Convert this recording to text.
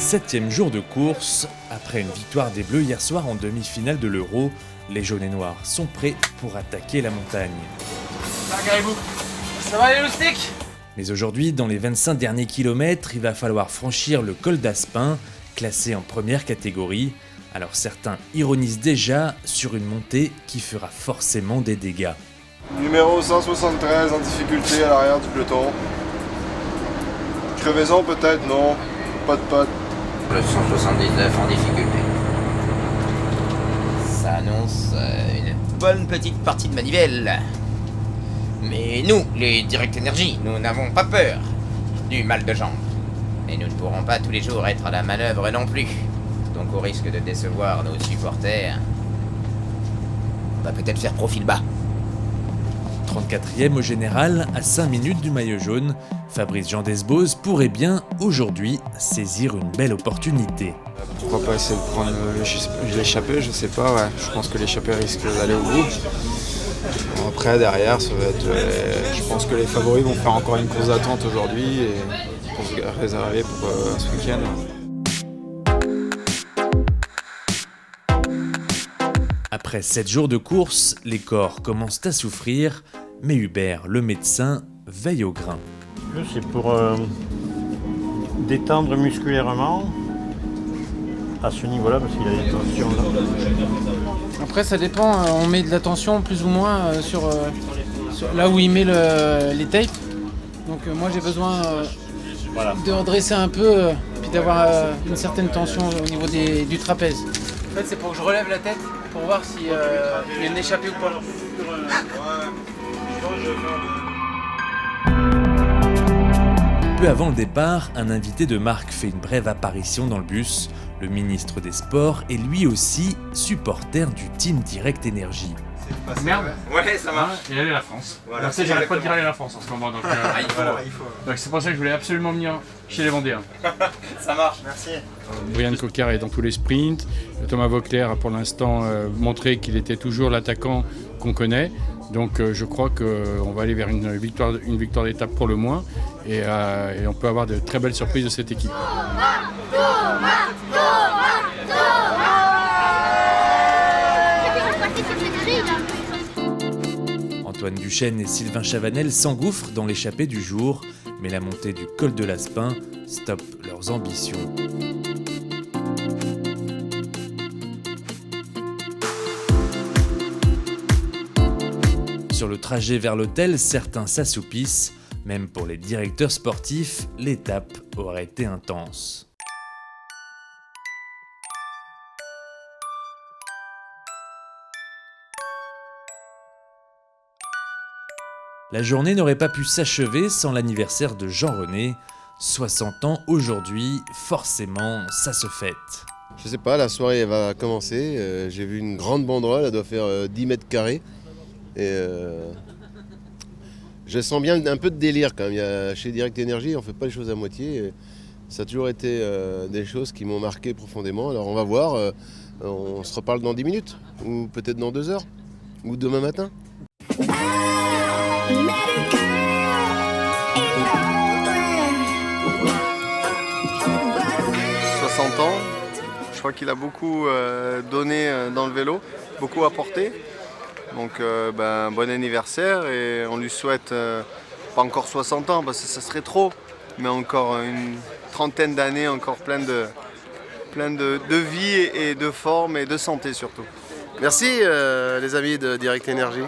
7e jour de course. Après une victoire des Bleus hier soir en demi-finale de l'Euro, les jaunes et noirs sont prêts pour attaquer la montagne. Regardez-vous, ça va les loustiques? Mais aujourd'hui, dans les 25 derniers kilomètres, il va falloir franchir le col d'Aspin, classé en première catégorie. Alors certains ironisent déjà sur une montée qui fera forcément des dégâts. Numéro 173 en difficulté à l'arrière du peloton. Crevaison peut-être, non. Pas de pote. Le 179 en difficulté. Ça annonce une bonne petite partie de manivelle. Mais nous, les Direct Energy, nous n'avons pas peur du mal de jambe. Et nous ne pourrons pas tous les jours être à la manœuvre non plus. Donc au risque de décevoir nos supporters, on va peut-être faire profil bas. 34e au général, à 5 minutes du maillot jaune, Fabrice Jean Desbos pourrait bien, aujourd'hui, saisir une belle opportunité. Pourquoi pas essayer de prendre l'échappée, je sais pas, ouais. Je pense que l'échappée risque d'aller au bout. Bon, après, derrière, ça va être, je pense que les favoris vont faire encore une course d'attente aujourd'hui et pour se réserver pour ce week-end. Après 7 jours de course, les corps commencent à souffrir, mais Hubert, le médecin, veille au grain. C'est pour détendre musculairement à ce niveau-là, parce qu'il y a des tensions là. Après ça dépend, on met de la tension plus ou moins sur là où il met les tapes. Donc moi j'ai besoin de redresser un peu puis d'avoir une certaine tension au niveau du trapèze. En fait c'est pour que je relève la tête pour voir s'il y a une échappée ou pas. Peu avant le départ, un invité de marque fait une brève apparition dans le bus. Le ministre des Sports est lui aussi supporter du team Direct Energy. Merde. Ouais, ça marche. Et aller la France. Voilà, Tu sais, j'arrête pas de dire aller la France en ce moment. Donc, il faut. donc c'est pour ça que je voulais absolument venir chez les Vendéens. Ça marche. Merci. Brian Coquard est dans tous les sprints. Thomas Vauclair a pour l'instant montré qu'il était toujours l'attaquant qu'on connaît. Donc je crois qu'on va aller vers une victoire d'étape pour le moins. Et on peut avoir de très belles surprises de cette équipe. Antoine Duchesne et Sylvain Chavanel s'engouffrent dans l'échappée du jour, mais la montée du col de l'Aspin stoppe leurs ambitions. Sur le trajet vers l'hôtel, certains s'assoupissent. Même pour les directeurs sportifs, l'étape aurait été intense. La journée n'aurait pas pu s'achever sans l'anniversaire de Jean-René. 60 ans aujourd'hui, forcément, ça se fête. Je sais pas, la soirée elle va commencer. J'ai vu une grande banderole, elle doit faire 10 mètres carrés. Et je sens bien un peu de délire quand même. Chez Direct Energy, on fait pas les choses à moitié. Et ça a toujours été des choses qui m'ont marqué profondément. Alors on va voir, on se reparle dans 10 minutes, ou peut-être dans 2 heures, ou demain matin. 60 ans, je crois qu'il a beaucoup donné dans le vélo, beaucoup apporté. Donc bon anniversaire et on lui souhaite pas encore 60 ans parce que ça serait trop, mais encore une trentaine d'années, encore plein de vie et de forme et de santé surtout. Merci les amis de Direct Energy.